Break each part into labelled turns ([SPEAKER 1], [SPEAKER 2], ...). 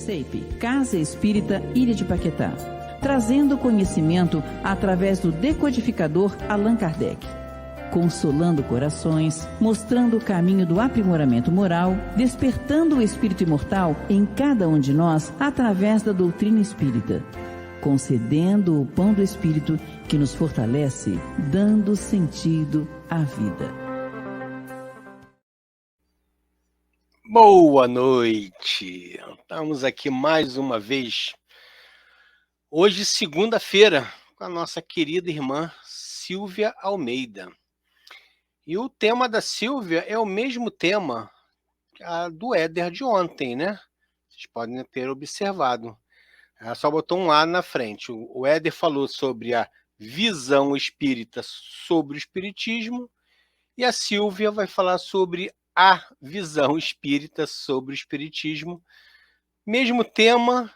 [SPEAKER 1] CEIP, Casa Espírita Ilha de Paquetá, trazendo conhecimento através do decodificador Allan Kardec, consolando corações, mostrando o caminho do aprimoramento moral, despertando o espírito imortal em cada um de nós através da doutrina espírita, concedendo o pão do espírito que nos fortalece, dando sentido à vida.
[SPEAKER 2] Boa noite! Estamos aqui mais uma vez, hoje segunda-feira, com a nossa querida irmã Silvia Almeida. E o tema da Silvia é o mesmo tema do Éder de ontem, né? Vocês podem ter observado. Ela só botou um A na frente. O Éder falou sobre a visão espírita sobre o espiritismo e a Silvia vai falar sobre a visão espírita sobre o espiritismo. Mesmo tema,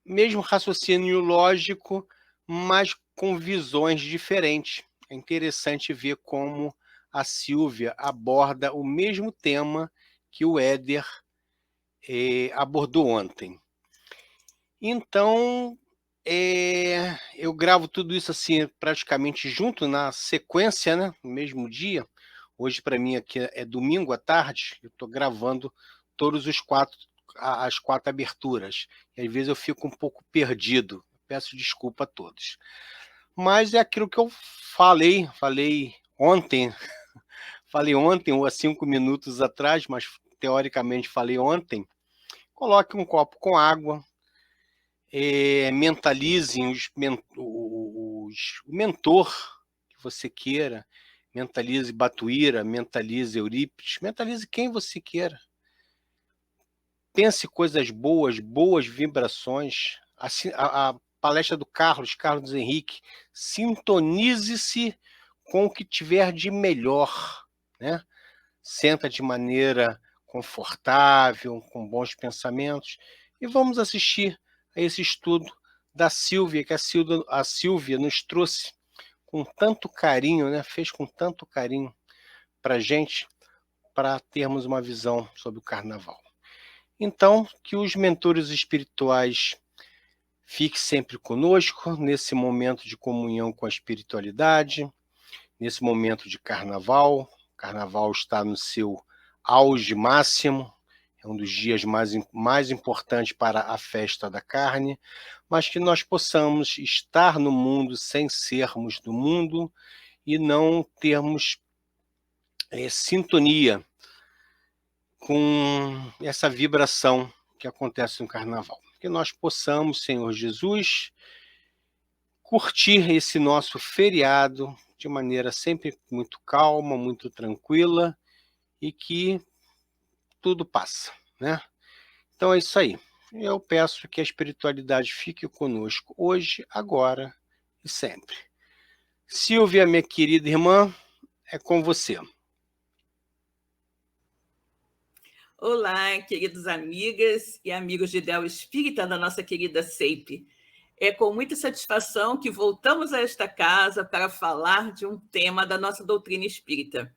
[SPEAKER 2] mesmo raciocínio lógico, mas com visões diferentes. É interessante ver como a Silvia aborda o mesmo tema que o Éder abordou ontem. Então, eu gravo tudo isso assim praticamente junto, na sequência, né? No mesmo dia. Hoje, para mim, aqui é domingo à tarde, eu estou gravando todos as quatro aberturas. E às vezes eu fico um pouco perdido. Peço desculpa a todos. Mas é aquilo que eu falei ontem. Falei ontem, ou há 5 minutos atrás, mas teoricamente falei ontem. Coloque um copo com água, mentalizem o mentor que você queira, mentalize Batuíra, mentalize Eurípides, mentalize quem você queira. Pense coisas boas, boas vibrações. A palestra do Carlos Henrique, sintonize-se com o que tiver de melhor, né? Senta de maneira confortável, com bons pensamentos, e vamos assistir a esse estudo da Silvia, que a Silvia nos trouxe com tanto carinho, né? Fez com tanto carinho para a gente, para termos uma visão sobre o carnaval. Então, que os mentores espirituais fiquem sempre conosco, nesse momento de comunhão com a espiritualidade, nesse momento de carnaval. O carnaval está no seu auge máximo, é um dos dias mais importantes para a festa da carne, mas que nós possamos estar no mundo sem sermos do mundo e não termos sintonia com essa vibração que acontece no carnaval. Que nós possamos, Senhor Jesus, curtir esse nosso feriado de maneira sempre muito calma, muito tranquila, e que tudo passa, né? Então é isso aí. Eu peço que a espiritualidade fique conosco hoje, agora e sempre. Silvia, minha querida irmã, é com você.
[SPEAKER 3] Olá, queridas amigas e amigos de Ideal Espírita da nossa querida CEIP. É com muita satisfação que voltamos a esta casa para falar de um tema da nossa doutrina espírita.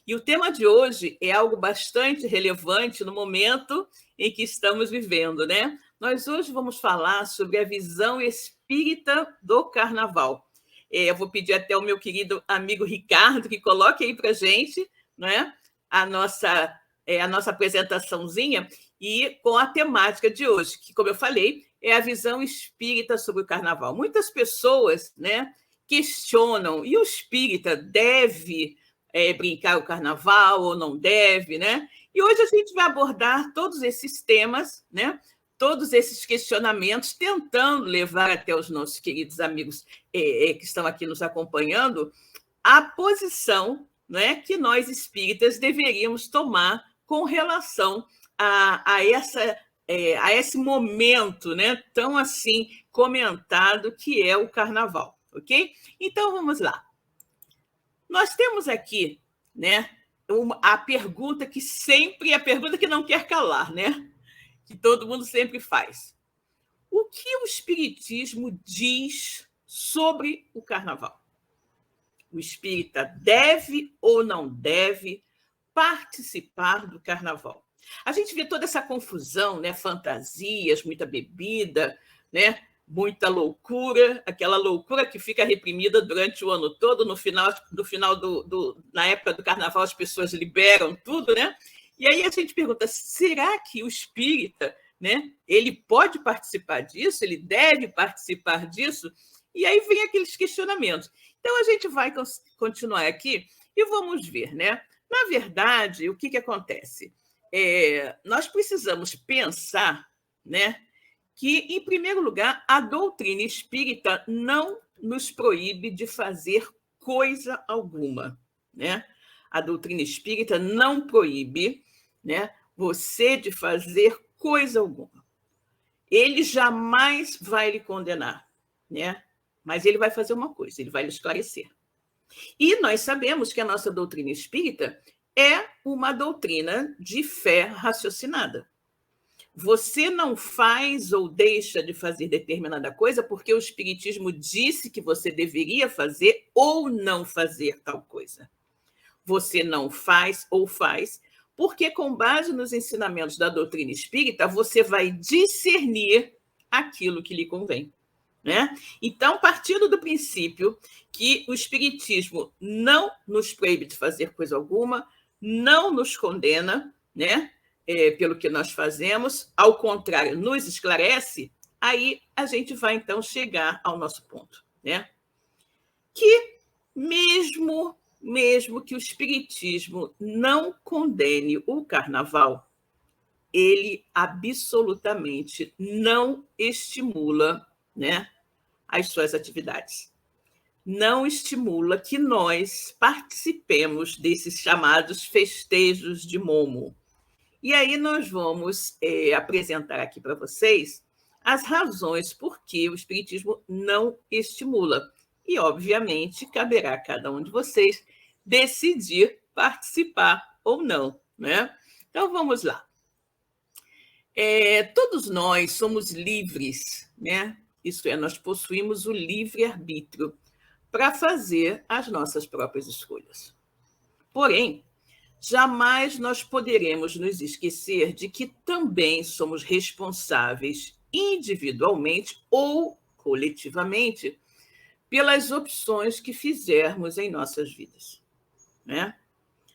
[SPEAKER 3] E o tema de hoje é algo bastante relevante no momento em que estamos vivendo, né? Nós hoje vamos falar sobre a visão espírita do carnaval. Eu vou pedir até ao meu querido amigo Ricardo que coloque aí para a gente, né, a nossa apresentaçãozinha, e com a temática de hoje, que, como eu falei, é a visão espírita sobre o carnaval. Muitas pessoas, né, questionam, e o espírita deve brincar o carnaval ou não deve, né? E hoje a gente vai abordar todos esses temas, né? Todos esses questionamentos, tentando levar até os nossos queridos amigos que estão aqui nos acompanhando a posição, né, que nós espíritas deveríamos tomar com relação a esse momento, né, tão assim comentado que é o carnaval, ok? Então vamos lá. Nós temos aqui, né, a pergunta que sempre, a pergunta que não quer calar, né, que todo mundo sempre faz. O que o Espiritismo diz sobre o carnaval? O espírita deve ou não deve participar do carnaval? A gente vê toda essa confusão, né? Fantasias, muita bebida, né? Muita loucura, aquela loucura que fica reprimida durante o ano todo, no final na época do carnaval as pessoas liberam tudo, né? E aí a gente pergunta, será que o espírita, né, ele pode participar disso? Ele deve participar disso? E aí vem aqueles questionamentos. Então a gente vai continuar aqui e vamos ver, né? Na verdade, o que acontece? Nós precisamos pensar, né, que, em primeiro lugar, a doutrina espírita não nos proíbe de fazer coisa alguma, né? A doutrina espírita não proíbe, né, você de fazer coisa alguma. Ele jamais vai lhe condenar, né? Mas ele vai fazer uma coisa, ele vai lhe esclarecer. E nós sabemos que a nossa doutrina espírita é uma doutrina de fé raciocinada. Você não faz ou deixa de fazer determinada coisa porque o Espiritismo disse que você deveria fazer ou não fazer tal coisa. Você não faz ou faz porque, com base nos ensinamentos da doutrina espírita, você vai discernir aquilo que lhe convém, né? Então, partindo do princípio que o Espiritismo não nos proíbe de fazer coisa alguma, não nos condena, né? Pelo que nós fazemos, ao contrário, nos esclarece, aí a gente vai, então, chegar ao nosso ponto, né? Que mesmo que o Espiritismo não condene o carnaval, ele absolutamente não estimula, né, as suas atividades. Não estimula que nós participemos desses chamados festejos de Momo. E aí nós vamos apresentar aqui para vocês as razões por que o Espiritismo não estimula. E, obviamente, caberá a cada um de vocês decidir participar ou não, né? Então, vamos lá. Todos nós somos livres, né? Isso é, nós possuímos o livre-arbítrio para fazer as nossas próprias escolhas. Porém, jamais nós poderemos nos esquecer de que também somos responsáveis individualmente ou coletivamente pelas opções que fizermos em nossas vidas, né?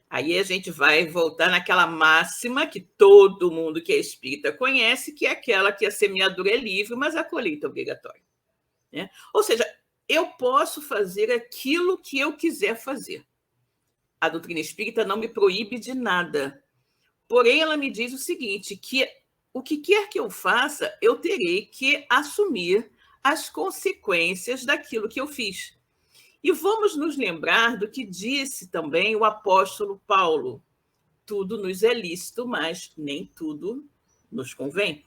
[SPEAKER 3] Aí a gente vai voltar naquela máxima que todo mundo que é espírita conhece, que é aquela que a semeadura é livre, mas a colheita é obrigatória, né? Ou seja, eu posso fazer aquilo que eu quiser fazer. A doutrina espírita não me proíbe de nada. Porém, ela me diz o seguinte, que o que quer que eu faça, eu terei que assumir as consequências daquilo que eu fiz. E vamos nos lembrar do que disse também o apóstolo Paulo. Tudo nos é lícito, mas nem tudo nos convém.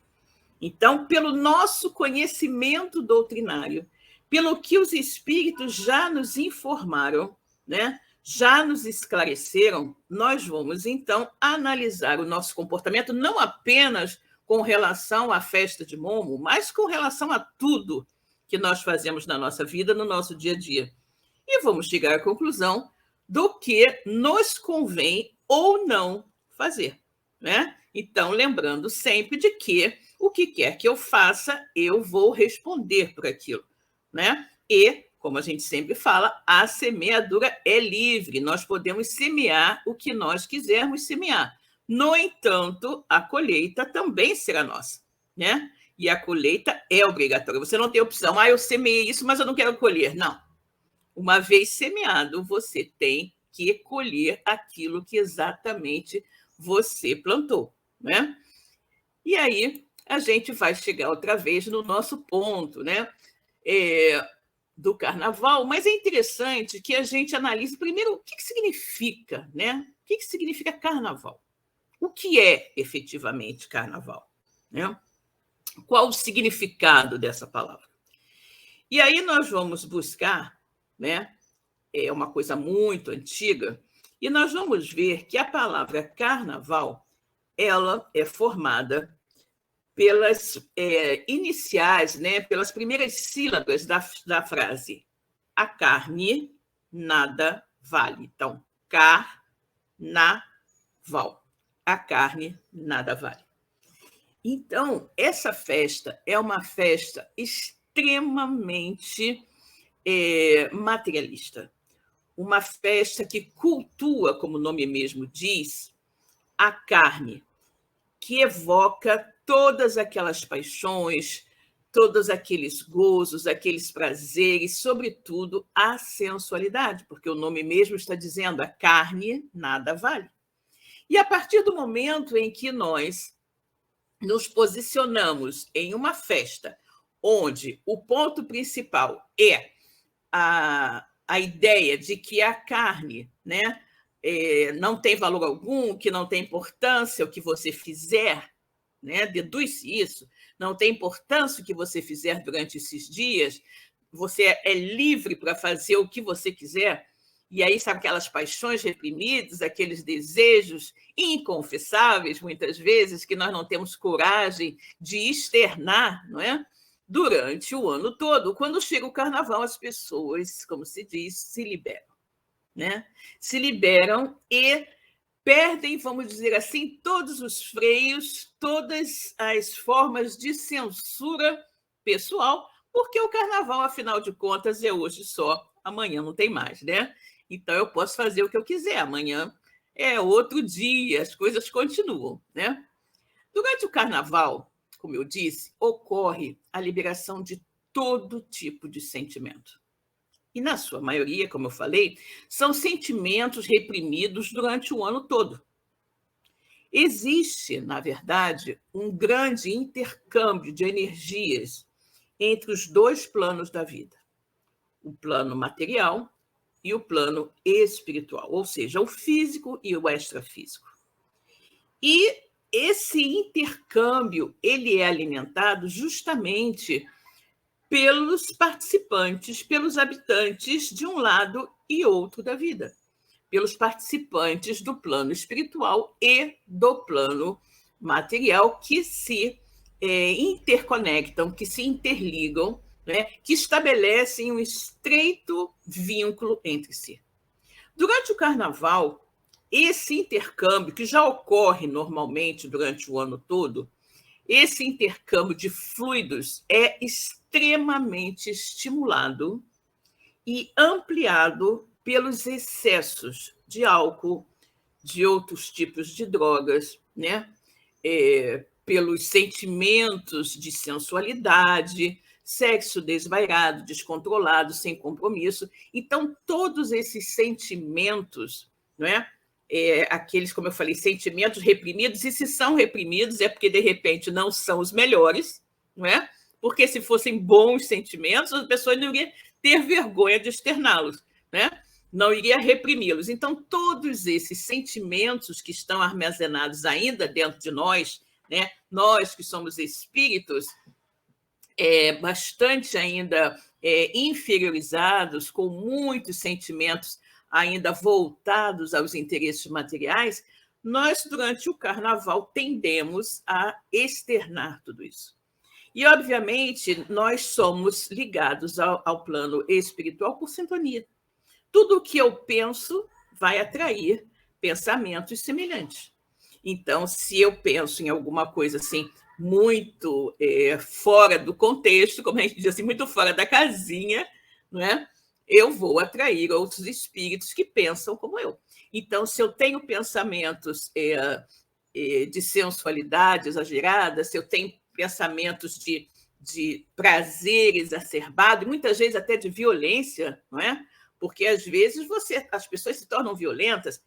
[SPEAKER 3] Então, pelo nosso conhecimento doutrinário, pelo que os espíritos já nos informaram, né, já nos esclareceram, nós vamos, então, analisar o nosso comportamento não apenas com relação à festa de Momo, mas com relação a tudo que nós fazemos na nossa vida, no nosso dia a dia. E vamos chegar à conclusão do que nos convém ou não fazer, né? Então, lembrando sempre de que o que quer que eu faça, eu vou responder por aquilo, né? E, como a gente sempre fala, a semeadura é livre. Nós podemos semear o que nós quisermos semear. No entanto, a colheita também será nossa, né? E a colheita é obrigatória. Você não tem opção. Eu semeei isso, mas eu não quero colher. Não. Uma vez semeado, você tem que colher aquilo que exatamente você plantou, né? E aí, a gente vai chegar outra vez no nosso ponto, né? Do carnaval, mas é interessante que a gente analise primeiro o que significa, né? O que significa carnaval? O que é efetivamente carnaval, né? Qual o significado dessa palavra? E aí nós vamos buscar, né? É uma coisa muito antiga, e nós vamos ver que a palavra carnaval, ela é formada pelas iniciais, né, pelas primeiras sílabas da frase. A carne nada vale. Então, carnaval. a carne nada vale. Então, essa festa é uma festa extremamente materialista. Uma festa que cultua, como o nome mesmo diz, a carne, que evoca todas aquelas paixões, todos aqueles gozos, aqueles prazeres, sobretudo a sensualidade, porque o nome mesmo está dizendo a carne nada vale. E a partir do momento em que nós nos posicionamos em uma festa onde o ponto principal é a ideia de que a carne, né, não tem valor algum, que não tem importância o que você fizer, né, deduz-se isso, não tem importância o que você fizer durante esses dias, você é livre para fazer o que você quiser, e aí sabe aquelas paixões reprimidas, aqueles desejos inconfessáveis, muitas vezes, que nós não temos coragem de externar, não é? Durante o ano todo. Quando chega o carnaval, as pessoas, como se diz, se liberam, né? Se liberam e perdem, vamos dizer assim, todos os freios, todas as formas de censura pessoal, porque o carnaval, afinal de contas, é hoje só, amanhã não tem mais, né? Então eu posso fazer o que eu quiser, amanhã é outro dia, as coisas continuam, né? Durante o carnaval, como eu disse, ocorre a liberação de todo tipo de sentimento. E, na sua maioria, como eu falei, são sentimentos reprimidos durante o ano todo. Existe, na verdade, um grande intercâmbio de energias entre os dois planos da vida, o plano material e o plano espiritual, ou seja, o físico e o extrafísico. E esse intercâmbio ele é alimentado justamente pelos participantes, pelos habitantes de um lado e outro da vida, pelos participantes do plano espiritual e do plano material que se interconectam, que se interligam, né, que estabelecem um estreito vínculo entre si. Durante o carnaval, esse intercâmbio, que já ocorre normalmente durante o ano todo, esse intercâmbio de fluidos é extremamente estimulado e ampliado pelos excessos de álcool, de outros tipos de drogas, né? Pelos sentimentos de sensualidade, sexo desvairado, descontrolado, sem compromisso. Então, todos esses sentimentos, não é? Aqueles, como eu falei, sentimentos reprimidos, e se são reprimidos é porque, de repente, não são os melhores, não é? Porque se fossem bons sentimentos, as pessoas não iriam ter vergonha de externá-los, né? Não iria reprimi-los. Então, todos esses sentimentos que estão armazenados ainda dentro de nós, né? Nós que somos espíritos, bastante ainda inferiorizados, com muitos sentimentos ainda voltados aos interesses materiais, nós, durante o carnaval, tendemos a externar tudo isso. E, obviamente, nós somos ligados ao plano espiritual por sintonia. Tudo o que eu penso vai atrair pensamentos semelhantes. Então, se eu penso em alguma coisa assim, muito fora do contexto, como a gente diz assim, muito fora da casinha, não é? Eu vou atrair outros espíritos que pensam como eu. Então, se eu tenho pensamentos de sensualidade exagerada, se eu tenho pensamentos de prazer exacerbado, e muitas vezes até de violência, não é? Porque, às vezes, as pessoas se tornam violentas.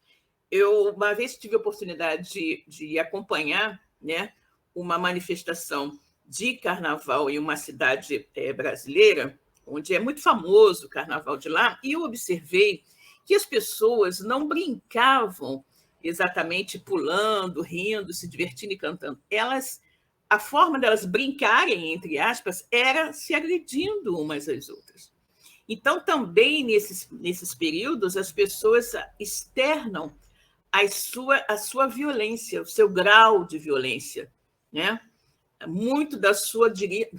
[SPEAKER 3] Eu, uma vez, tive a oportunidade de acompanhar, né, uma manifestação de carnaval em uma cidade brasileira, onde é muito famoso o carnaval de lá, e eu observei que as pessoas não brincavam exatamente pulando, rindo, se divertindo e cantando. A forma delas brincarem, entre aspas, era se agredindo umas às outras. Então, também, nesses períodos, as pessoas externam a sua violência, o seu grau de violência, né? Muito da sua,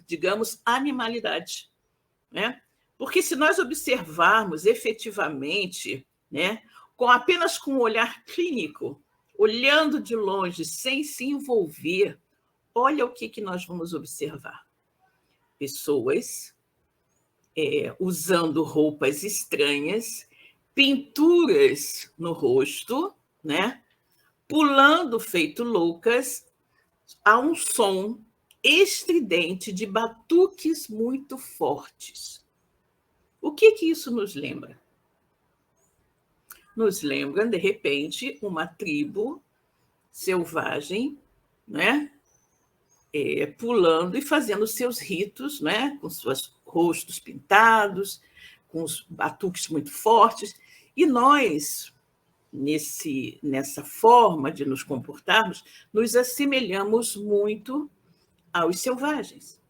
[SPEAKER 3] digamos, animalidade, né? Porque se nós observarmos efetivamente, né, apenas com um olhar clínico, olhando de longe, sem se envolver, olha o que nós vamos observar. Pessoas usando roupas estranhas, pinturas no rosto, né? Pulando feito loucas, a um som estridente de batuques muito fortes. O que isso nos lembra? Nos lembra, de repente, uma tribo selvagem, né? Pulando e fazendo seus ritos, né? Com seus rostos pintados, com os batuques muito fortes. E nós, nessa forma de nos comportarmos, nos assemelhamos muito aos selvagens,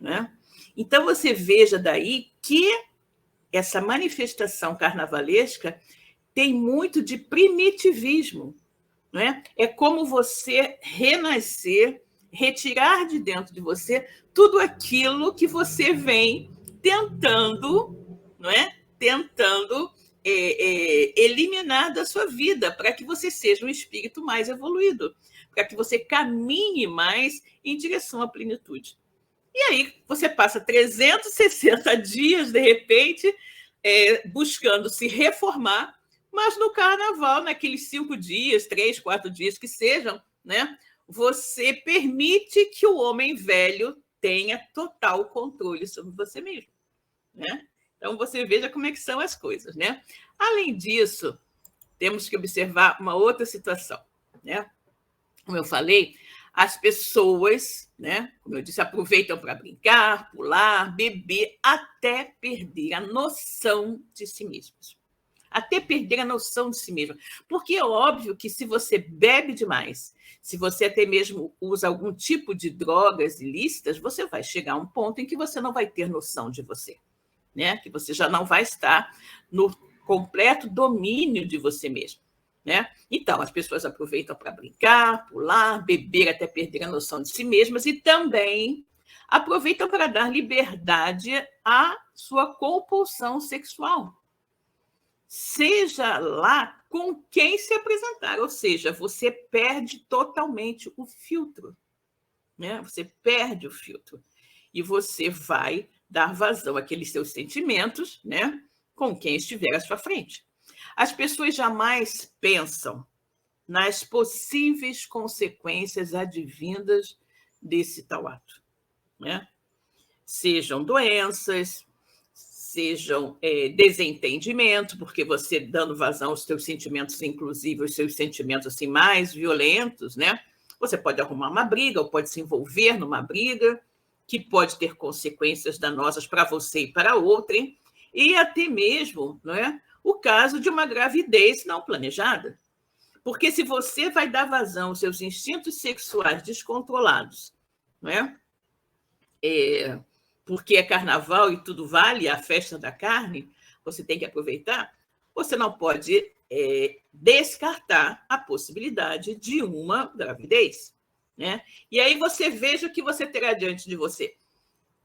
[SPEAKER 3] né? Então, você veja daí que essa manifestação carnavalesca tem muito de primitivismo, né? É como você renascer, retirar de dentro de você tudo aquilo que você vem tentando, não é? Tentando eliminar da sua vida, para que você seja um espírito mais evoluído, para que você caminhe mais em direção à plenitude. E aí você passa 360 dias, de repente, buscando se reformar, mas no carnaval, naqueles 5 dias, 3, 4 dias que sejam, né, você permite que o homem velho tenha total controle sobre você mesmo, né? Então, você veja como é que são as coisas, né? Além disso, temos que observar uma outra situação, né? Como eu falei, as pessoas, né, como eu disse, aproveitam para brincar, pular, beber, até perder a noção de si mesmos. Até perder a noção de si mesmo. Porque é óbvio que se você bebe demais, se você até mesmo usa algum tipo de drogas ilícitas, você vai chegar a um ponto em que você não vai ter noção de você, né? Que você já não vai estar no completo domínio de você mesmo, né? Então, as pessoas aproveitam para brincar, pular, beber até perder a noção de si mesmas e também aproveitam para dar liberdade à sua compulsão sexual. Seja lá com quem se apresentar, ou seja, você perde totalmente o filtro, né? Você perde o filtro e você vai dar vazão àqueles seus sentimentos, né? Com quem estiver à sua frente. As pessoas jamais pensam nas possíveis consequências advindas desse tal ato, né? Sejam doenças, sejam desentendimento, porque você dando vazão aos seus sentimentos, inclusive os seus sentimentos assim, mais violentos, né? Você pode arrumar uma briga ou pode se envolver numa briga que pode ter consequências danosas para você e para outrem, e até mesmo, não é, o caso de uma gravidez não planejada. Porque se você vai dar vazão aos seus instintos sexuais descontrolados, não é? Porque é carnaval e tudo vale, a festa da carne, você tem que aproveitar, você não pode descartar a possibilidade de uma gravidez, né? E aí você veja o que você terá diante de você.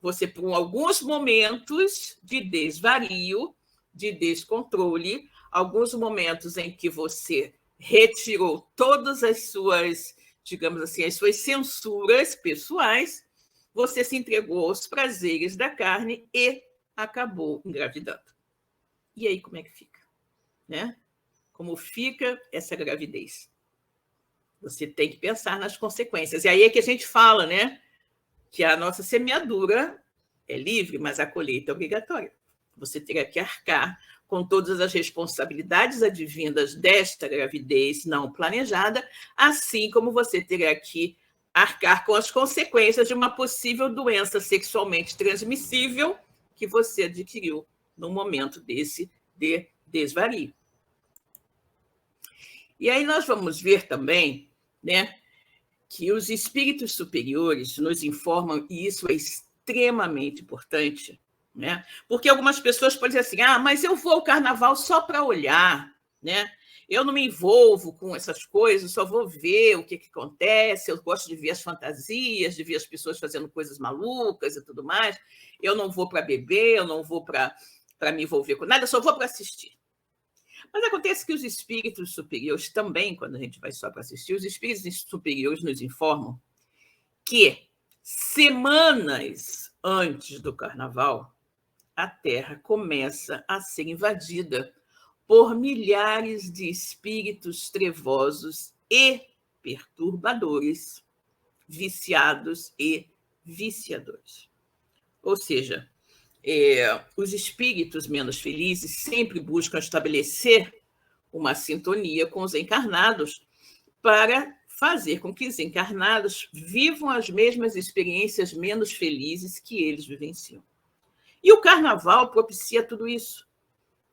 [SPEAKER 3] Você, por alguns momentos de desvario, de descontrole, alguns momentos em que você retirou todas as suas, digamos assim, as suas censuras pessoais, você se entregou aos prazeres da carne e acabou engravidando. E aí, como é que fica? Né? Como fica essa gravidez? Você tem que pensar nas consequências. E aí é que a gente fala, né? Que a nossa semeadura é livre, mas a colheita é obrigatória. Você terá que arcar com todas as responsabilidades advindas desta gravidez não planejada, assim como você terá que arcar com as consequências de uma possível doença sexualmente transmissível que você adquiriu no momento desse de desvario. E aí nós vamos ver também, né, que os espíritos superiores nos informam, e isso é extremamente importante, né? Porque algumas pessoas podem dizer assim, mas eu vou ao carnaval só para olhar, né? Eu não me envolvo com essas coisas, só vou ver o que acontece, eu gosto de ver as fantasias, de ver as pessoas fazendo coisas malucas e tudo mais, eu não vou para beber, eu não vou para me envolver com nada, eu só vou para assistir. Mas acontece que os espíritos superiores também, quando a gente vai só para assistir, os espíritos superiores nos informam que semanas antes do carnaval, a Terra começa a ser invadida por milhares de espíritos trevosos e perturbadores, viciados e viciadores. Ou seja, os espíritos menos felizes sempre buscam estabelecer uma sintonia com os encarnados para fazer com que os encarnados vivam as mesmas experiências menos felizes que eles vivenciam. E o carnaval propicia tudo isso,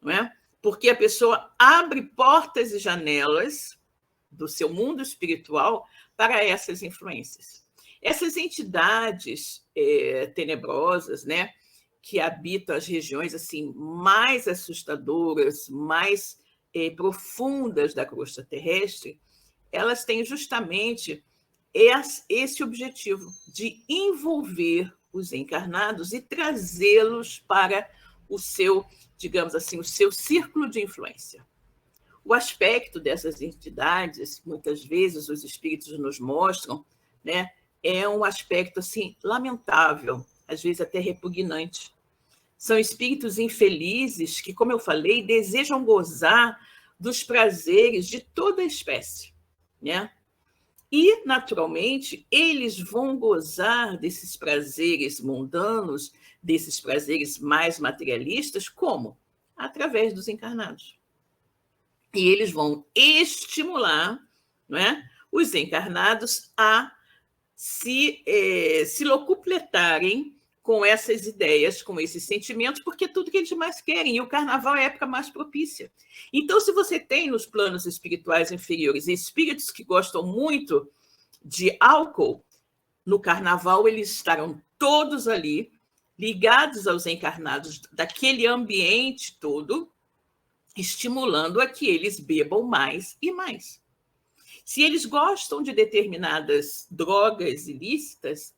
[SPEAKER 3] não é? Porque a pessoa abre portas e janelas do seu mundo espiritual para essas influências. Essas entidades tenebrosas, né, que habitam as regiões assim mais assustadoras, mais profundas da crosta terrestre, elas têm justamente esse objetivo de envolver os encarnados e trazê-los para o seu, digamos assim, o seu círculo de influência. O aspecto dessas entidades, muitas vezes os espíritos nos mostram, né, é um aspecto assim lamentável, às vezes até repugnante. São espíritos infelizes que, como eu falei, desejam gozar dos prazeres de toda a espécie, né? E, naturalmente, eles vão gozar desses prazeres mundanos, desses prazeres mais materialistas, como? Através dos encarnados. E eles vão estimular, não é, os encarnados a se locupletarem com essas ideias, com esses sentimentos, porque é tudo que eles mais querem, e o carnaval é a época mais propícia. Então, se você tem nos planos espirituais inferiores espíritos que gostam muito de álcool, no carnaval eles estarão todos ali, ligados aos encarnados daquele ambiente todo, estimulando a que eles bebam mais e mais. Se eles gostam de determinadas drogas ilícitas,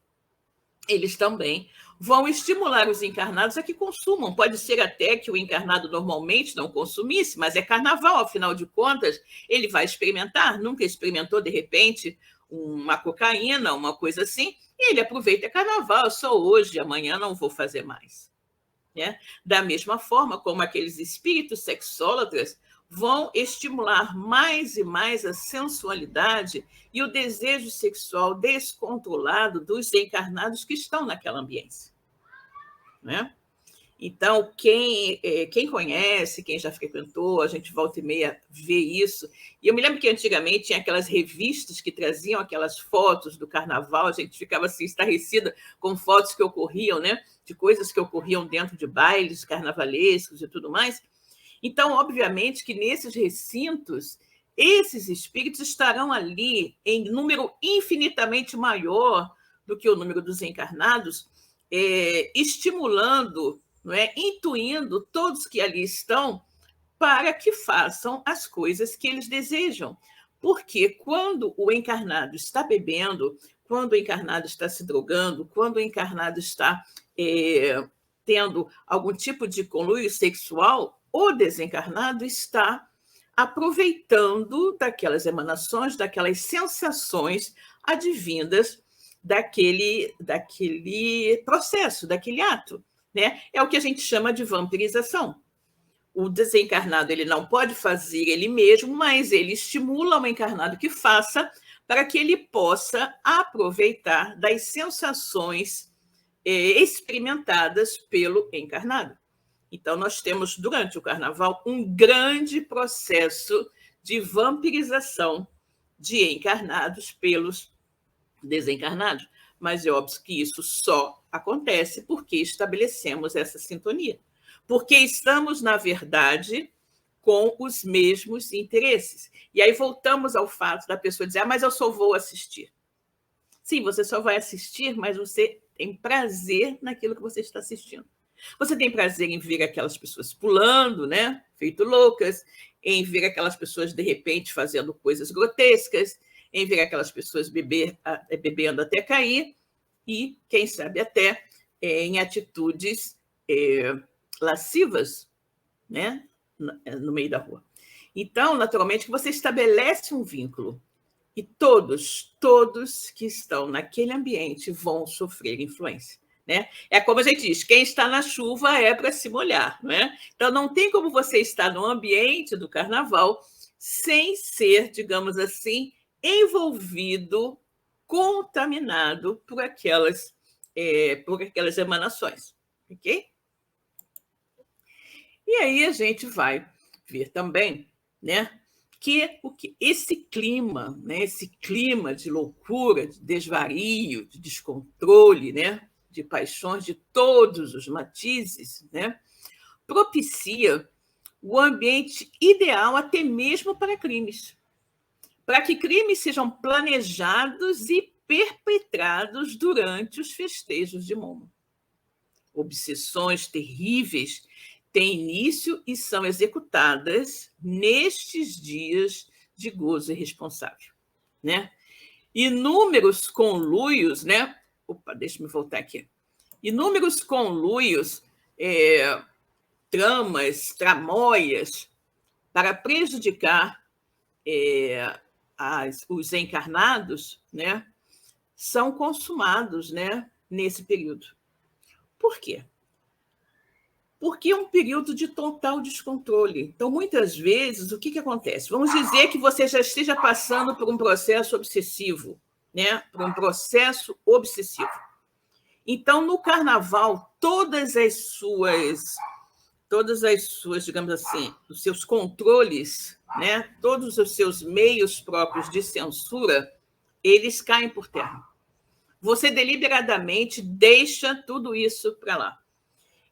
[SPEAKER 3] eles também vão estimular os encarnados a que consumam. Pode ser até que o encarnado normalmente não consumisse, mas é carnaval, afinal de contas, ele vai experimentar. Nunca experimentou, de repente, uma cocaína, uma coisa assim, e ele aproveita carnaval, só hoje, amanhã não vou fazer mais. Né? Da mesma forma como aqueles espíritos sexólatras vão estimular mais e mais a sensualidade e o desejo sexual descontrolado dos encarnados que estão naquela ambiência. Né? Então, quem conhece, quem já frequentou, a gente volta e meia vê isso. E eu me lembro que antigamente tinha aquelas revistas que traziam aquelas fotos do carnaval, a gente ficava assim estarrecida com fotos que ocorriam, né? De coisas que ocorriam dentro de bailes carnavalescos e tudo mais. Então, obviamente que nesses recintos, esses espíritos estarão ali em número infinitamente maior do que o número dos encarnados, estimulando, não é, intuindo todos que ali estão para que façam as coisas que eles desejam. Porque quando o encarnado está bebendo, quando o encarnado está se drogando, quando o encarnado está tendo algum tipo de conluio sexual, o desencarnado está aproveitando daquelas emanações, daquelas sensações advindas daquele processo, daquele ato. Né? É o que a gente chama de vampirização. O desencarnado ele não pode fazer ele mesmo, mas ele estimula o encarnado que faça para que ele possa aproveitar das sensações experimentadas pelo encarnado. Então, nós temos, durante o carnaval, um grande processo de vampirização de encarnados pelos desencarnados. Mas é óbvio que isso só acontece porque estabelecemos essa sintonia. Porque estamos, na verdade, com os mesmos interesses. E aí voltamos ao fato da pessoa dizer, mas eu só vou assistir. Sim, você só vai assistir, mas você tem prazer naquilo que você está assistindo. Você tem prazer em ver aquelas pessoas pulando, né? Feito loucas, em ver aquelas pessoas, de repente, fazendo coisas grotescas, em ver aquelas pessoas bebendo até cair e, quem sabe, até em atitudes lascivas, né? No meio da rua. Então, naturalmente, que você estabelece um vínculo. E todos que estão naquele ambiente vão sofrer influência. Né? É como a gente diz, quem está na chuva é para se molhar. Não é? Então, não tem como você estar no ambiente do carnaval sem ser, digamos assim, envolvido, contaminado por aquelas emanações. Ok? E aí a gente vai ver também, né, que esse clima, né, esse clima de loucura, de desvario, de descontrole, né, de paixões de todos os matizes, né, propicia o ambiente ideal até mesmo para crimes. Para que crimes sejam planejados e perpetrados durante os festejos de Momo. Obsessões terríveis têm início e são executadas nestes dias de gozo irresponsável. Né? Inúmeros conluios, né? Opa, deixa eu voltar aqui. Inúmeros conluios, tramas, tramóias, para prejudicar os encarnados, né? São consumados, né? Nesse período. Por quê? Porque é um período de total descontrole. Então, muitas vezes, o que acontece? Vamos dizer que você já esteja passando por um processo obsessivo, né? Por um processo obsessivo. Então, no carnaval, todas as suas, digamos assim, os seus controles, né? Todos os seus meios próprios de censura, eles caem por terra. Você deliberadamente deixa tudo isso para lá.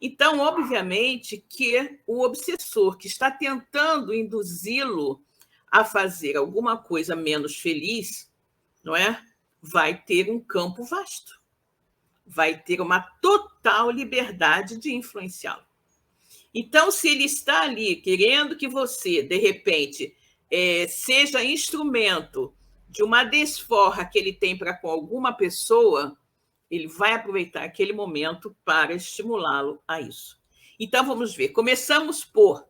[SPEAKER 3] Então, obviamente, que o obsessor que está tentando induzi-lo a fazer alguma coisa menos feliz, não é? Vai ter um campo vasto, vai ter uma total liberdade de influenciá-lo. Então, se ele está ali querendo que você, de repente, seja instrumento de uma desforra que ele tem para com alguma pessoa, ele vai aproveitar aquele momento para estimulá-lo a isso. Então, vamos ver. Começamos por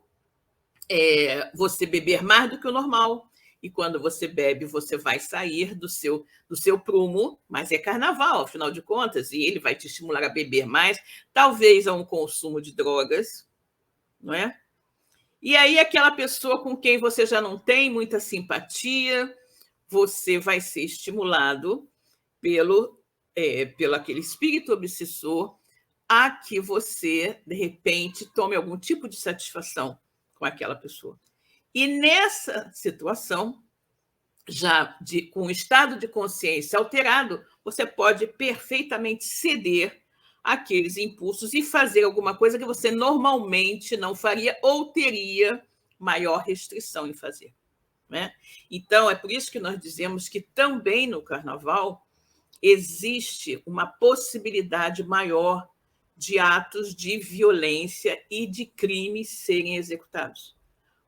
[SPEAKER 3] você beber mais do que o normal, e quando você bebe, você vai sair do seu prumo, mas é carnaval, afinal de contas, e ele vai te estimular a beber mais, talvez a um consumo de drogas, não é? E aí, aquela pessoa com quem você já não tem muita simpatia, você vai ser estimulado pelo aquele espírito obsessor a que você, de repente, tome algum tipo de satisfação com aquela pessoa. E nessa situação, já com o estado de consciência alterado, você pode perfeitamente ceder àqueles impulsos e fazer alguma coisa que você normalmente não faria ou teria maior restrição em fazer. Né? Então, é por isso que nós dizemos que também no carnaval existe uma possibilidade maior de atos de violência e de crimes serem executados.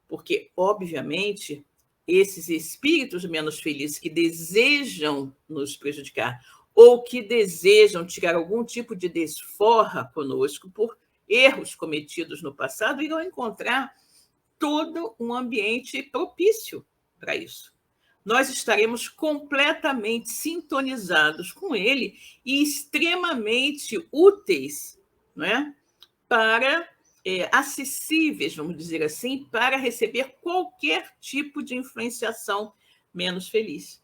[SPEAKER 3] Porque, obviamente, esses espíritos menos felizes que desejam nos prejudicar ou que desejam tirar algum tipo de desforra conosco por erros cometidos no passado, irão encontrar todo um ambiente propício para isso. Nós estaremos completamente sintonizados com ele e extremamente úteis, não é? Acessíveis, vamos dizer assim, para receber qualquer tipo de influenciação menos feliz.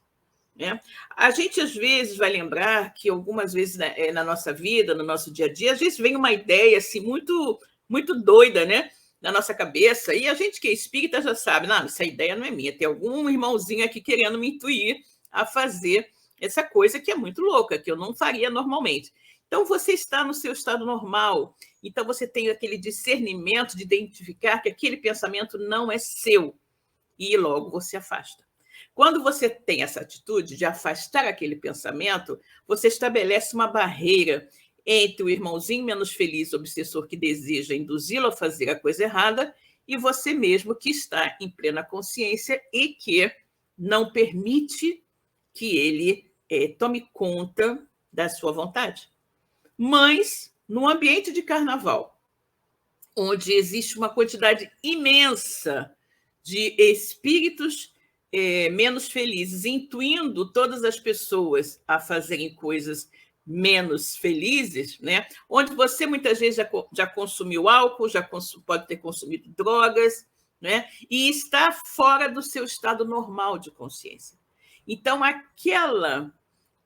[SPEAKER 3] Né? A gente, às vezes, vai lembrar que algumas vezes na nossa vida, no nosso dia a dia, às vezes vem uma ideia assim, muito, muito doida, né? Na nossa cabeça, e a gente que é espírita já sabe, não, essa ideia não é minha, tem algum irmãozinho aqui querendo me intuir a fazer essa coisa que é muito louca, que eu não faria normalmente. Então, você está no seu estado normal, então você tem aquele discernimento de identificar que aquele pensamento não é seu, e logo você afasta. Quando você tem essa atitude de afastar aquele pensamento, você estabelece uma barreira entre o irmãozinho menos feliz, obsessor que deseja induzi-lo a fazer a coisa errada, e você mesmo que está em plena consciência e que não permite que ele tome conta da sua vontade. Mas, no ambiente de carnaval, onde existe uma quantidade imensa de espíritos menos felizes, intuindo todas as pessoas a fazerem coisas menos felizes, né? Onde você muitas vezes já consumiu álcool, pode ter consumido drogas, né? E está fora do seu estado normal de consciência. Então,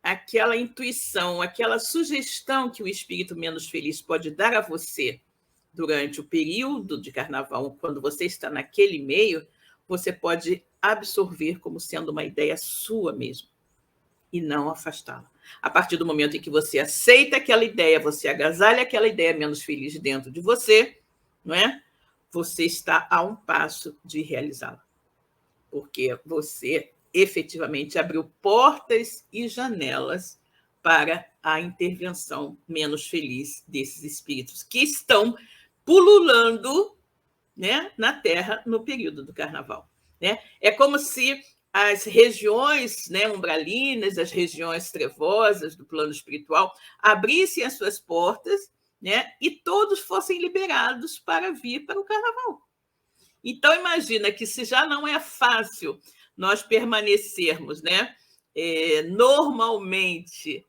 [SPEAKER 3] aquela intuição, aquela sugestão que o espírito menos feliz pode dar a você durante o período de carnaval, quando você está naquele meio, você pode absorver como sendo uma ideia sua mesmo e não afastá-la. A partir do momento em que você aceita aquela ideia, você agasalha aquela ideia menos feliz dentro de você, não é? Você está a um passo de realizá-la. Porque você efetivamente abriu portas e janelas para a intervenção menos feliz desses espíritos que estão pululando, né, na Terra no período do carnaval. Né? É como se as regiões, né, umbralinas, as regiões trevosas do plano espiritual abrissem as suas portas, né, e todos fossem liberados para vir para o carnaval. Então, imagina que se já não é fácil nós permanecermos, né, normalmente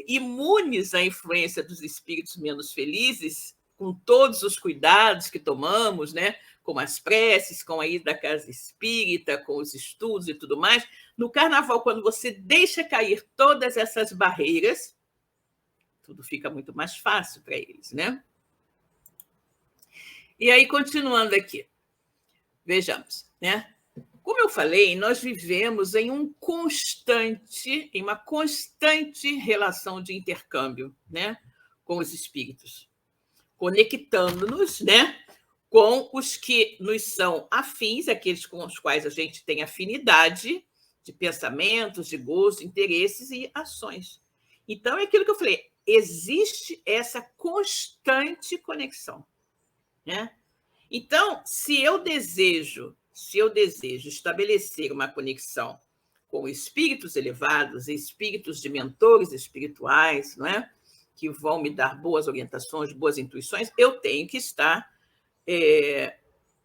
[SPEAKER 3] imunes à influência dos espíritos menos felizes, com todos os cuidados que tomamos, né, com as preces, com a ida à casa espírita, com os estudos e tudo mais, no carnaval, quando você deixa cair todas essas barreiras, tudo fica muito mais fácil para eles, né? E aí, continuando aqui, vejamos, né? Como eu falei, nós vivemos em uma constante relação de intercâmbio, né, com os espíritos, conectando-nos, né, com os que nos são afins, aqueles com os quais a gente tem afinidade de pensamentos, de gostos, interesses e ações. Então, é aquilo que eu falei, existe essa constante conexão, né? Então, se eu desejo estabelecer uma conexão com espíritos elevados, espíritos de mentores espirituais, não é? Que vão me dar boas orientações, boas intuições, eu tenho que estar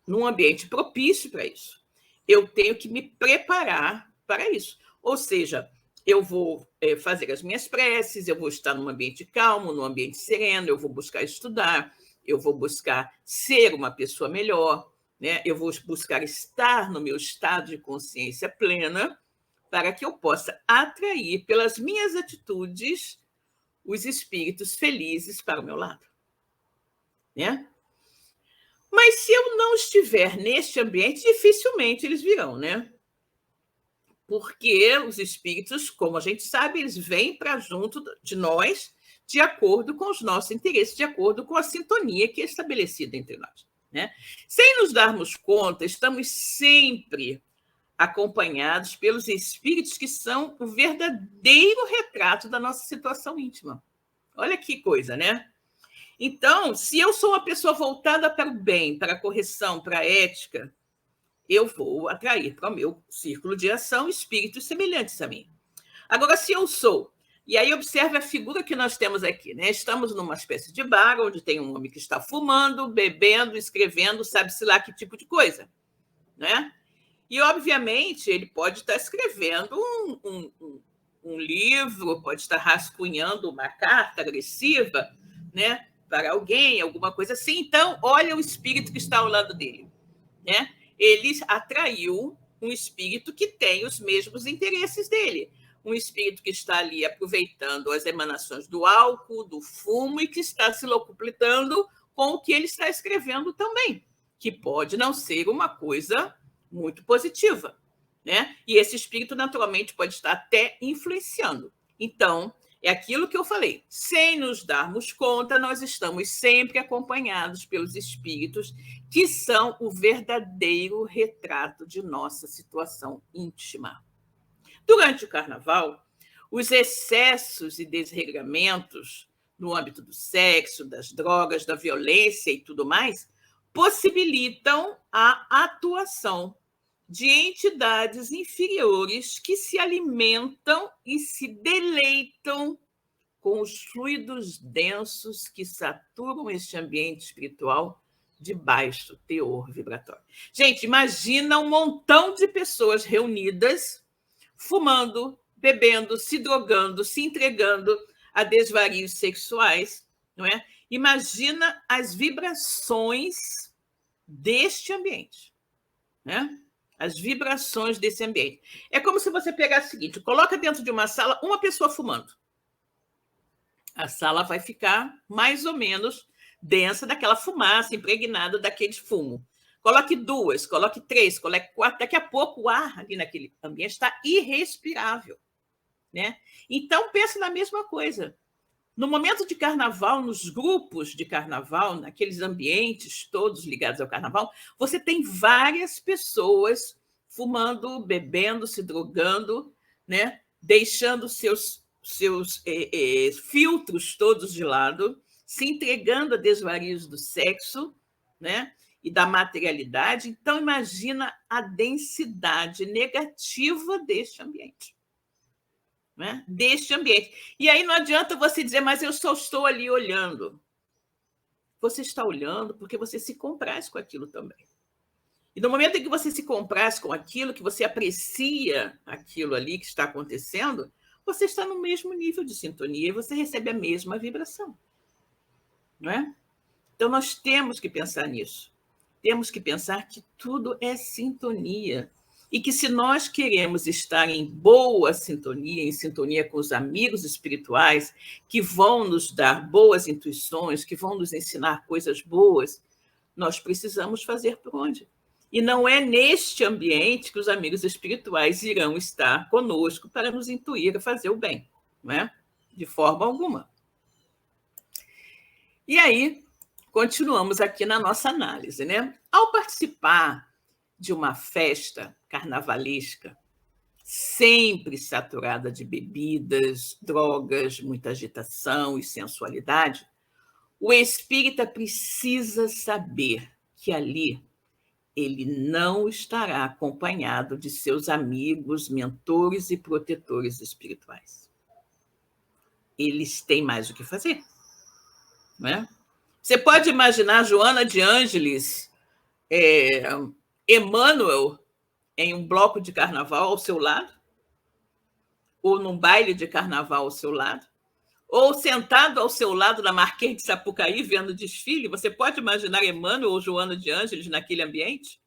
[SPEAKER 3] num ambiente propício para isso. Eu tenho que me preparar para isso. Ou seja, eu vou fazer as minhas preces, eu vou estar num ambiente calmo, num ambiente sereno, eu vou buscar estudar, eu vou buscar ser uma pessoa melhor, né? Eu vou buscar estar no meu estado de consciência plena para que eu possa atrair, pelas minhas atitudes, os espíritos felizes para o meu lado, né? Mas se eu não estiver neste ambiente, dificilmente eles virão, né? Porque os espíritos, como a gente sabe, eles vêm para junto de nós de acordo com os nossos interesses, de acordo com a sintonia que é estabelecida entre nós, né? Sem nos darmos conta, estamos sempre acompanhados pelos espíritos que são o verdadeiro retrato da nossa situação íntima. Olha que coisa, né? Então, se eu sou uma pessoa voltada para o bem, para a correção, para a ética, eu vou atrair para o meu círculo de ação espíritos semelhantes a mim. Agora, se eu sou... E aí observe a figura que nós temos aqui, né? Estamos numa espécie de bar, onde tem um homem que está fumando, bebendo, escrevendo, sabe-se lá que tipo de coisa, né? E, obviamente, ele pode estar escrevendo um livro, pode estar rascunhando uma carta agressiva, né, para alguém, alguma coisa assim. Então, olha o espírito que está ao lado dele, né? Ele atraiu um espírito que tem os mesmos interesses dele. Um espírito que está ali aproveitando as emanações do álcool, do fumo, e que está se locupletando com o que ele está escrevendo também, que pode não ser uma coisa muito positiva, né? E esse espírito, naturalmente, pode estar até influenciando. Então, é aquilo que eu falei. Sem nos darmos conta, nós estamos sempre acompanhados pelos espíritos que são o verdadeiro retrato de nossa situação íntima. Durante o carnaval, os excessos e desregramentos no âmbito do sexo, das drogas, da violência e tudo mais, possibilitam a atuação de entidades inferiores que se alimentam e se deleitam com os fluidos densos que saturam este ambiente espiritual de baixo teor vibratório. Gente, imagina um montão de pessoas reunidas, fumando, bebendo, se drogando, se entregando a desvarios sexuais, não é? Imagina as vibrações deste ambiente, né? As vibrações desse ambiente. É como se você pegasse o seguinte, coloca dentro de uma sala uma pessoa fumando. A sala vai ficar mais ou menos densa daquela fumaça, impregnada daquele fumo. Coloque 2, coloque 3, coloque 4. Daqui a pouco o ar ali naquele ambiente está irrespirável, né? Então, pense na mesma coisa. No momento de carnaval, nos grupos de carnaval, naqueles ambientes todos ligados ao carnaval, você tem várias pessoas fumando, bebendo, se drogando, né? Deixando seus filtros todos de lado, se entregando a desvarios do sexo, né? E da materialidade. Então, imagina a densidade negativa deste ambiente. Né? Deste ambiente. E aí não adianta você dizer, mas eu só estou ali olhando. Você está olhando porque você se compraz com aquilo também. E no momento em que você se compraz com aquilo, que você aprecia aquilo ali que está acontecendo, você está no mesmo nível de sintonia e você recebe a mesma vibração. Não é? Então, nós temos que pensar nisso. Temos que pensar que tudo é sintonia. E que se nós queremos estar em boa sintonia, em sintonia com os amigos espirituais, que vão nos dar boas intuições, que vão nos ensinar coisas boas, nós precisamos fazer por onde? E não é neste ambiente que os amigos espirituais irão estar conosco para nos intuir a fazer o bem, não é? De forma alguma. E aí, continuamos aqui na nossa análise, né? Ao participar de uma festa carnavalesca, sempre saturada de bebidas, drogas, muita agitação e sensualidade, o espírita precisa saber que ali ele não estará acompanhado de seus amigos, mentores e protetores espirituais. Eles têm mais o que fazer, não é? Você pode imaginar Joana de Ângeles, Emmanuel, em um bloco de carnaval ao seu lado? Ou num baile de carnaval ao seu lado? Ou sentado ao seu lado na Marquês de Sapucaí, vendo desfile? Você pode imaginar Emmanuel ou Joana de Ângeles naquele ambiente?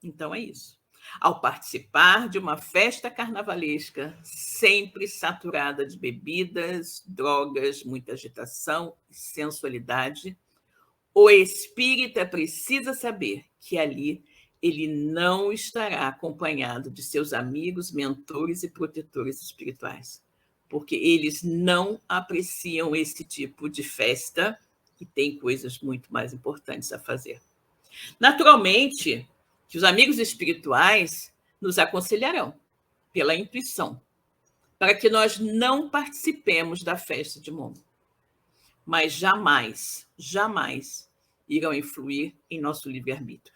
[SPEAKER 3] Então é isso. Ao participar de uma festa carnavalesca, sempre saturada de bebidas, drogas, muita agitação e sensualidade, o espírita precisa saber que ali ele não estará acompanhado de seus amigos, mentores e protetores espirituais, porque eles não apreciam esse tipo de festa e tem coisas muito mais importantes a fazer. Naturalmente, que os amigos espirituais nos aconselharão pela intuição, para que nós não participemos da festa de Momo, mas jamais, jamais irão influir em nosso livre-arbítrio.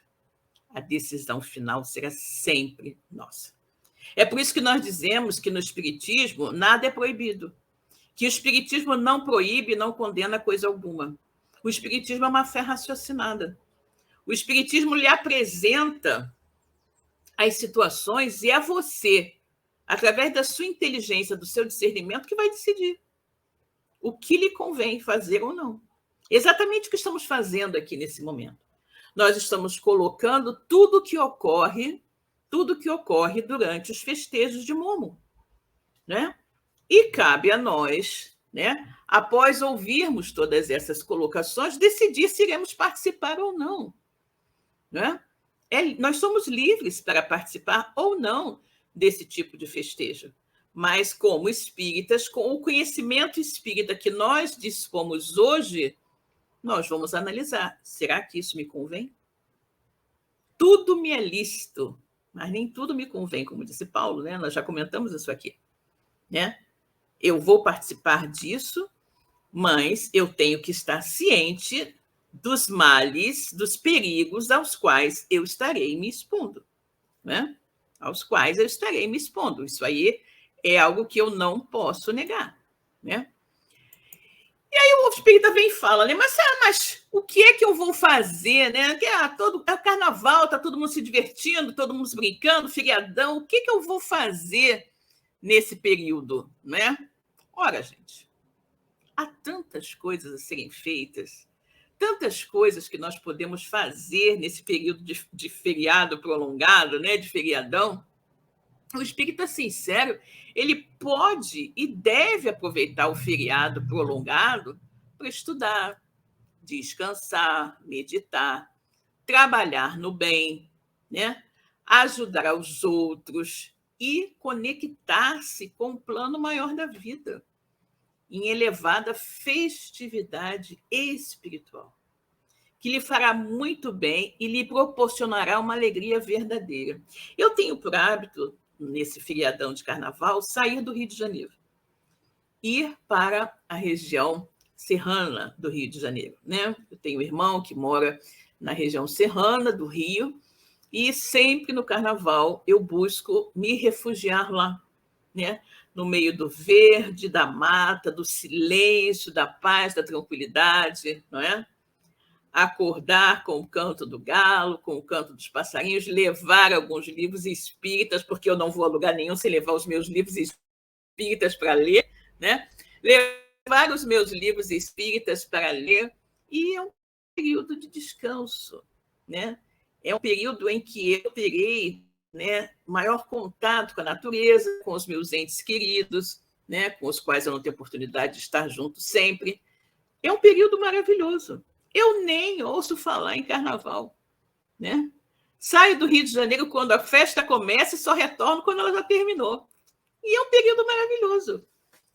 [SPEAKER 3] A decisão final será sempre nossa. É por isso que nós dizemos que no Espiritismo nada é proibido, que o Espiritismo não proíbe, não condena coisa alguma. O Espiritismo é uma fé raciocinada. O Espiritismo lhe apresenta as situações e é você, através da sua inteligência, do seu discernimento, que vai decidir o que lhe convém fazer ou não. Exatamente o que estamos fazendo aqui nesse momento. Nós estamos colocando tudo que ocorre durante os festejos de Momo, né? E cabe a nós, né, após ouvirmos todas essas colocações, decidir se iremos participar ou não, né? Nós somos livres para participar ou não desse tipo de festejo, mas como espíritas, com o conhecimento espírita que nós dispomos hoje, nós vamos analisar. Será que isso me convém? Tudo me é lícito, mas nem tudo me convém, como disse Paulo, né? Nós já comentamos isso aqui, né? Eu vou participar disso, mas eu tenho que estar ciente dos males, dos perigos aos quais eu estarei me expondo, né? Aos quais eu estarei me expondo. Isso aí é algo que eu não posso negar, né? O espírita vem e fala, né? Mas o que é que eu vou fazer, né? É o carnaval, tá todo mundo se divertindo, todo mundo brincando, feriadão. O que é que eu vou fazer nesse período, né? Ora, gente, há tantas coisas a serem feitas, tantas coisas que nós podemos fazer nesse período de feriado prolongado, né? De feriadão. O espírita sincero, ele pode e deve aproveitar o feriado prolongado para estudar, descansar, meditar, trabalhar no bem, né? Ajudar aos outros e conectar-se com o plano maior da vida, em elevada festividade espiritual, que lhe fará muito bem e lhe proporcionará uma alegria verdadeira. Eu tenho por hábito, nesse feriadão de carnaval, sair do Rio de Janeiro, ir para a região serrana do Rio de Janeiro, né? Eu tenho um irmão que mora na região serrana do Rio e sempre no carnaval eu busco me refugiar lá, né? No meio do verde, da mata, do silêncio, da paz, da tranquilidade, não é? Acordar com o canto do galo, com o canto dos passarinhos, levar alguns livros espíritas, porque eu não vou a lugar nenhum sem levar os meus livros espíritas para ler, né? Levar os meus livros espíritas para ler, e é um período de descanso, né? É um período em que eu terei, né, maior contato com a natureza, com os meus entes queridos, né, com os quais eu não tenho oportunidade de estar junto sempre. É um período maravilhoso. Eu nem ouço falar em carnaval, né? Saio do Rio de Janeiro quando a festa começa e só retorno quando ela já terminou. E é um período maravilhoso,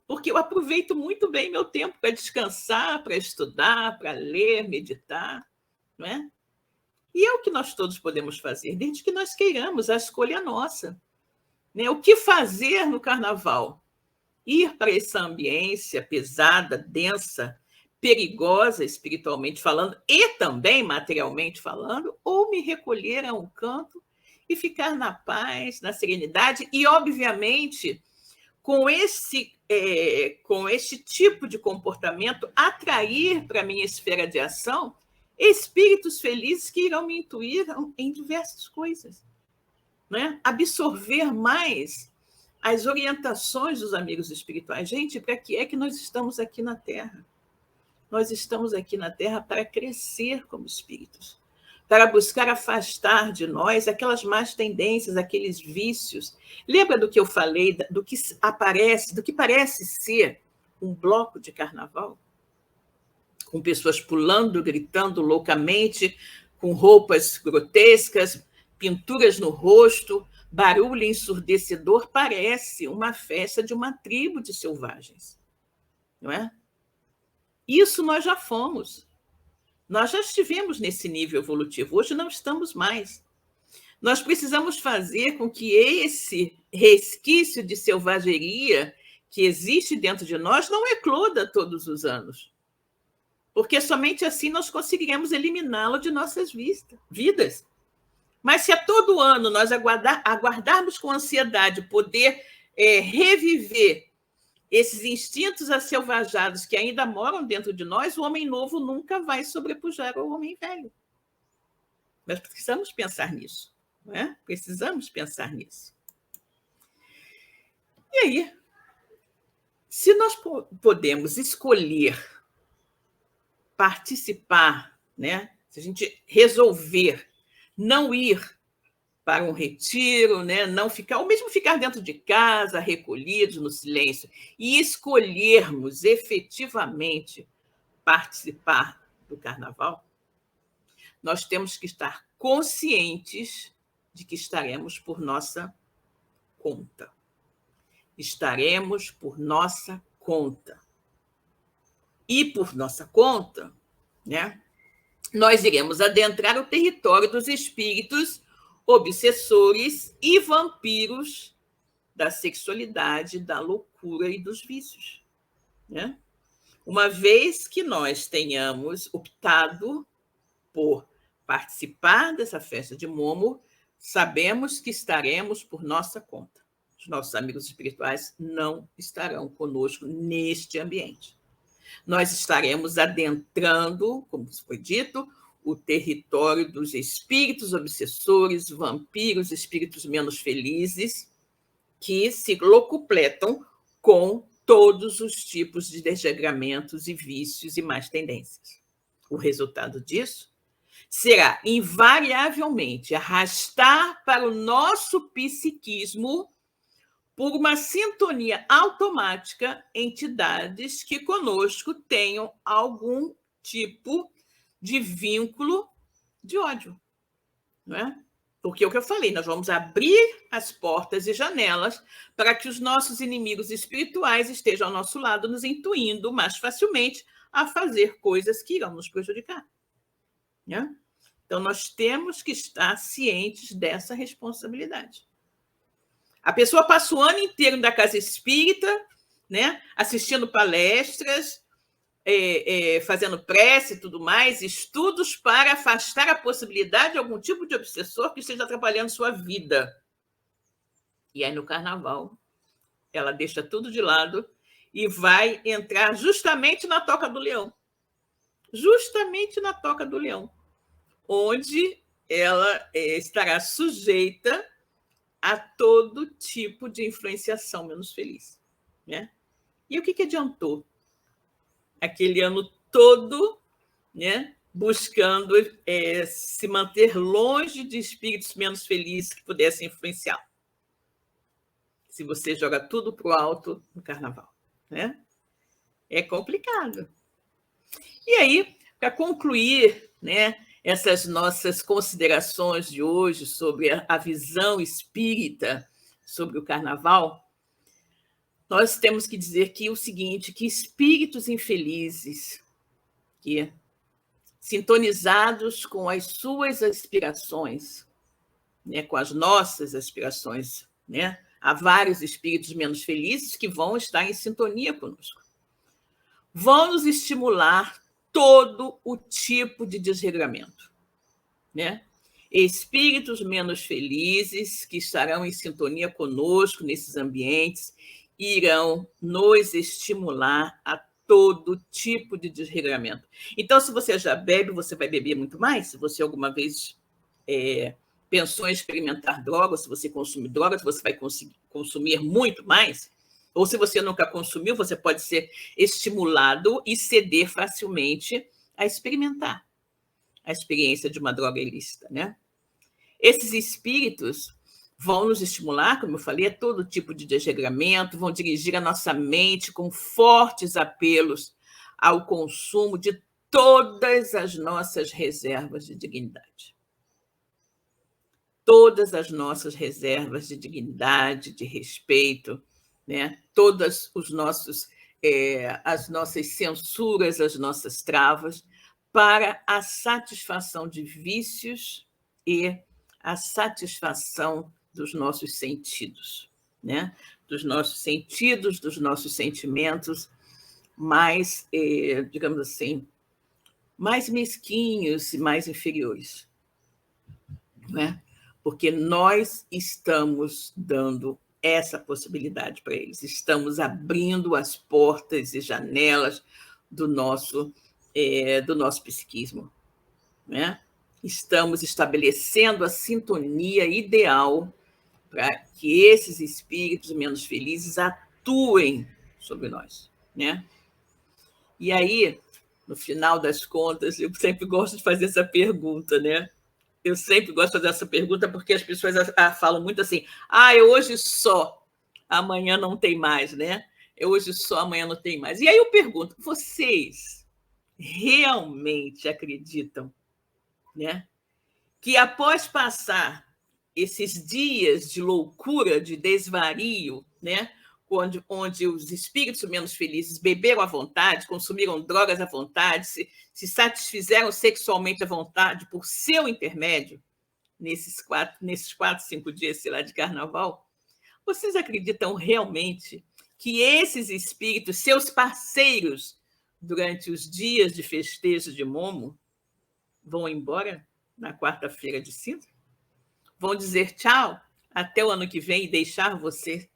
[SPEAKER 3] porque eu aproveito muito bem meu tempo para descansar, para estudar, para ler, meditar, não é? E é o que nós todos podemos fazer, desde que nós queiramos, a escolha é nossa, né? O que fazer no carnaval? Ir para essa ambiência pesada, densa, perigosa espiritualmente falando e também materialmente falando, ou me recolher a um canto e ficar na paz, na serenidade e, obviamente, com esse tipo de comportamento, atrair para a minha esfera de ação espíritos felizes que irão me intuir em diversas coisas, né? Absorver mais as orientações dos amigos espirituais. Gente, para que é que nós estamos aqui na Terra? Nós estamos aqui na Terra para crescer como espíritos, para buscar afastar de nós aquelas más tendências, aqueles vícios. Lembra do que eu falei, do que parece ser um bloco de carnaval? Com pessoas pulando, gritando loucamente, com roupas grotescas, pinturas no rosto, barulho ensurdecedor, parece uma festa de uma tribo de selvagens, não é? Isso nós já fomos. Nós já estivemos nesse nível evolutivo. Hoje não estamos mais. Nós precisamos fazer com que esse resquício de selvageria que existe dentro de nós não ecloda todos os anos. Porque somente assim nós conseguiremos eliminá-lo de nossas vidas. Mas se a todo ano nós aguardarmos com ansiedade poder reviver esses instintos acelvajados que ainda moram dentro de nós, o homem novo nunca vai sobrepujar ao homem velho. Nós precisamos pensar nisso, não é? Precisamos pensar nisso. E aí, se nós podemos escolher participar, né? Se a gente resolver não ir para um retiro, né? Não ficar, ou mesmo ficar dentro de casa, recolhidos no silêncio, e escolhermos efetivamente participar do carnaval, nós temos que estar conscientes de que estaremos por nossa conta. Estaremos por nossa conta. E por nossa conta, né, nós iremos adentrar o território dos espíritos obsessores e vampiros da sexualidade, da loucura e dos vícios, né? Uma vez que nós tenhamos optado por participar dessa festa de Momo, sabemos que estaremos por nossa conta. Os nossos amigos espirituais não estarão conosco neste ambiente. Nós estaremos adentrando, como foi dito, o território dos espíritos obsessores, vampiros, espíritos menos felizes, que se locupletam com todos os tipos de desregramentos e vícios e más tendências. O resultado disso será, invariavelmente, arrastar para o nosso psiquismo, por uma sintonia automática, entidades que conosco tenham algum tipo de vínculo de ódio, não é? Porque é o que eu falei, nós vamos abrir as portas e janelas para que os nossos inimigos espirituais estejam ao nosso lado, nos intuindo mais facilmente a fazer coisas que irão nos prejudicar, né? Então, nós temos que estar cientes dessa responsabilidade. A pessoa passa o ano inteiro da casa espírita, né, assistindo palestras, fazendo prece e tudo mais, estudos para afastar a possibilidade de algum tipo de obsessor que esteja atrapalhando sua vida. E aí, no carnaval, ela deixa tudo de lado e vai entrar justamente na toca do leão. Justamente na toca do leão, onde ela estará sujeita a todo tipo de influenciação menos feliz, né? E o que adiantou? Aquele ano todo, né, buscando se manter longe de espíritos menos felizes que pudessem influenciar. Se você joga tudo para o alto no carnaval, né? É complicado. E aí, para concluir, né, essas nossas considerações de hoje sobre a visão espírita sobre o carnaval, nós temos que dizer que o seguinte, que espíritos infelizes, que sintonizados com as suas aspirações, né, com as nossas aspirações, né, há vários espíritos menos felizes que vão estar em sintonia conosco, vão nos estimular todo o tipo de desregramento, né? Espíritos menos felizes que estarão em sintonia conosco nesses ambientes irão nos estimular a todo tipo de desregramento. Então, se você já bebe, você vai beber muito mais. Se você alguma vez pensou em experimentar drogas, se você consumir drogas, você vai consumir muito mais. Ou se você nunca consumiu, você pode ser estimulado e ceder facilmente a experimentar a experiência de uma droga ilícita, né? Esses espíritos vão nos estimular, como eu falei, a todo tipo de desregramento, vão dirigir a nossa mente com fortes apelos ao consumo de todas as nossas reservas de dignidade. Todas as nossas reservas de dignidade, de respeito, né? Todas os nossos, as nossas censuras, as nossas travas, para a satisfação de vícios e a satisfação dos nossos sentidos, né? Dos nossos sentidos, dos nossos sentimentos mais, digamos assim, mais mesquinhos e mais inferiores, né? Porque nós estamos dando essa possibilidade para eles, estamos abrindo as portas e janelas do nosso psiquismo, né? Estamos estabelecendo a sintonia ideal para que esses espíritos menos felizes atuem sobre nós, né? E aí, no final das contas, eu sempre gosto de fazer essa pergunta, né? Eu sempre gosto de fazer essa pergunta porque as pessoas falam muito assim, é hoje só, amanhã não tem mais, né? É hoje só, amanhã não tem mais. E aí eu pergunto, vocês realmente acreditam, né, que após passar esses dias de loucura, de desvario, né, onde os espíritos menos felizes beberam à vontade, consumiram drogas à vontade, se satisfizeram sexualmente à vontade por seu intermédio, nesses 4, 5 dias, sei lá, de carnaval, vocês acreditam realmente que esses espíritos, seus parceiros, durante os dias de festejo de Momo, vão embora na quarta-feira de cinza? Vão dizer tchau até o ano que vem e deixar você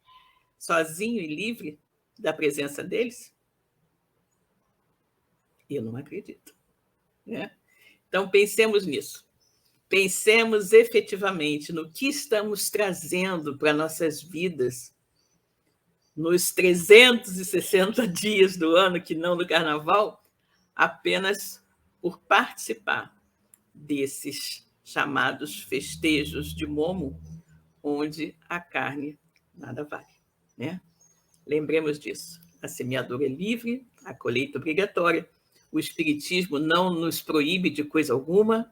[SPEAKER 3] sozinho e livre da presença deles? Eu não acredito. Né? Então, pensemos nisso. Pensemos efetivamente no que estamos trazendo para nossas vidas nos 360 dias do ano, que não do carnaval, apenas por participar desses chamados festejos de Momo, onde a carne nada vale. Né? Lembremos disso. A semeadura é livre, a colheita obrigatória. O Espiritismo não nos proíbe de coisa alguma,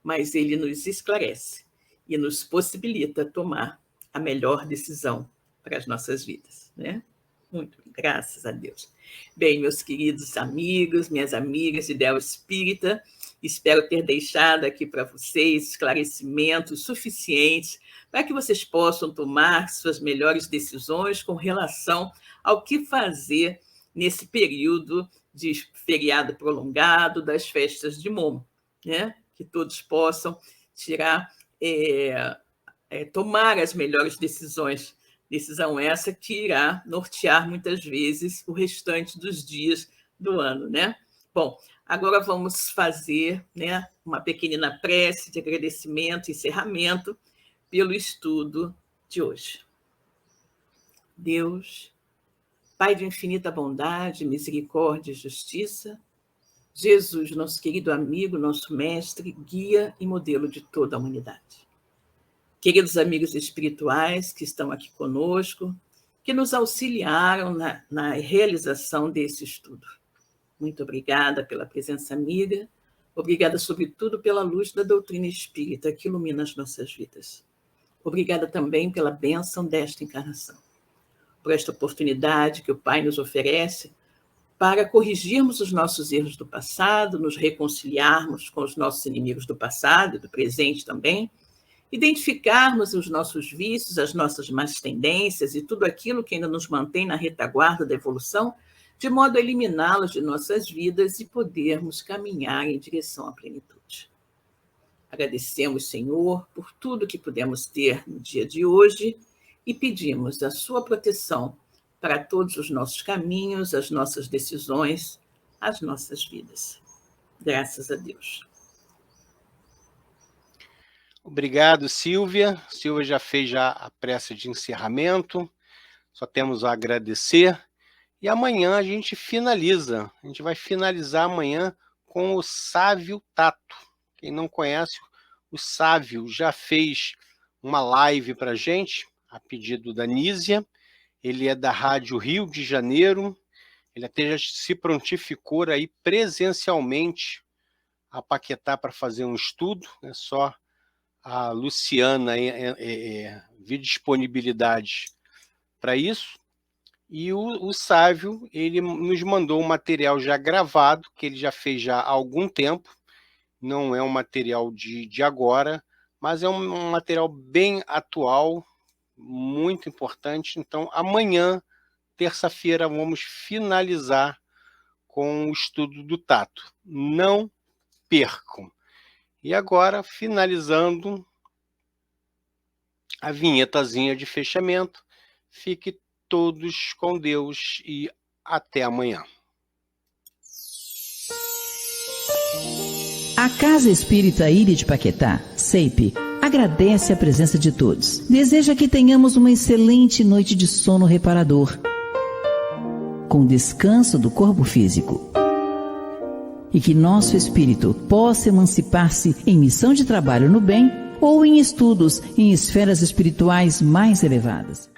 [SPEAKER 3] mas ele nos esclarece e nos possibilita tomar a melhor decisão para as nossas vidas. Né? Muito graças a Deus. Bem, meus queridos amigos, minhas amigas de Ideal Espírita, espero ter deixado aqui para vocês esclarecimentos suficientes para que vocês possam tomar suas melhores decisões com relação ao que fazer nesse período de feriado prolongado das festas de Momo, né? Que todos possam tomar as melhores decisões. Decisão essa que irá nortear muitas vezes o restante dos dias do ano, né? Bom, agora vamos fazer, né, uma pequenina prece de agradecimento e encerramento pelo estudo de hoje. Deus, Pai de infinita bondade, misericórdia e justiça, Jesus, nosso querido amigo, nosso mestre, guia e modelo de toda a humanidade. Queridos amigos espirituais que estão aqui conosco, que nos auxiliaram na realização desse estudo. Muito obrigada pela presença amiga, obrigada sobretudo pela luz da doutrina espírita que ilumina as nossas vidas. Obrigada também pela bênção desta encarnação, por esta oportunidade que o Pai nos oferece para corrigirmos os nossos erros do passado, nos reconciliarmos com os nossos inimigos do passado e do presente também, identificarmos os nossos vícios, as nossas más tendências e tudo aquilo que ainda nos mantém na retaguarda da evolução, de modo a eliminá-los de nossas vidas e podermos caminhar em direção à plenitude. Agradecemos, Senhor, por tudo que pudemos ter no dia de hoje e pedimos a sua proteção para todos os nossos caminhos, as nossas decisões, as nossas vidas. Graças a Deus.
[SPEAKER 2] Obrigado, Silvia. Silvia já fez a prece de encerramento. Só temos a agradecer. E amanhã a gente finaliza. A gente vai finalizar amanhã com o Sávio Tato. Quem não conhece, o Sávio já fez uma live para a gente, a pedido da Nísia. Ele é da Rádio Rio de Janeiro. Ele até já se prontificou aí presencialmente a Paquetá para fazer um estudo. É só a Luciana vir disponibilidade para isso. E o Sávio, ele nos mandou um material já gravado, que ele já fez já há algum tempo. Não é um material de agora, mas é um material bem atual, muito importante. Então, amanhã, terça-feira, vamos finalizar com o estudo do Tato. Não percam. E agora, finalizando a vinhetazinha de fechamento, fique todos com Deus e até amanhã.
[SPEAKER 1] A Casa Espírita Ilha de Paquetá, CEIP, agradece a presença de todos. Deseja que tenhamos uma excelente noite de sono reparador, com descanso do corpo físico. E que nosso espírito possa emancipar-se em missão de trabalho no bem ou em estudos em esferas espirituais mais elevadas.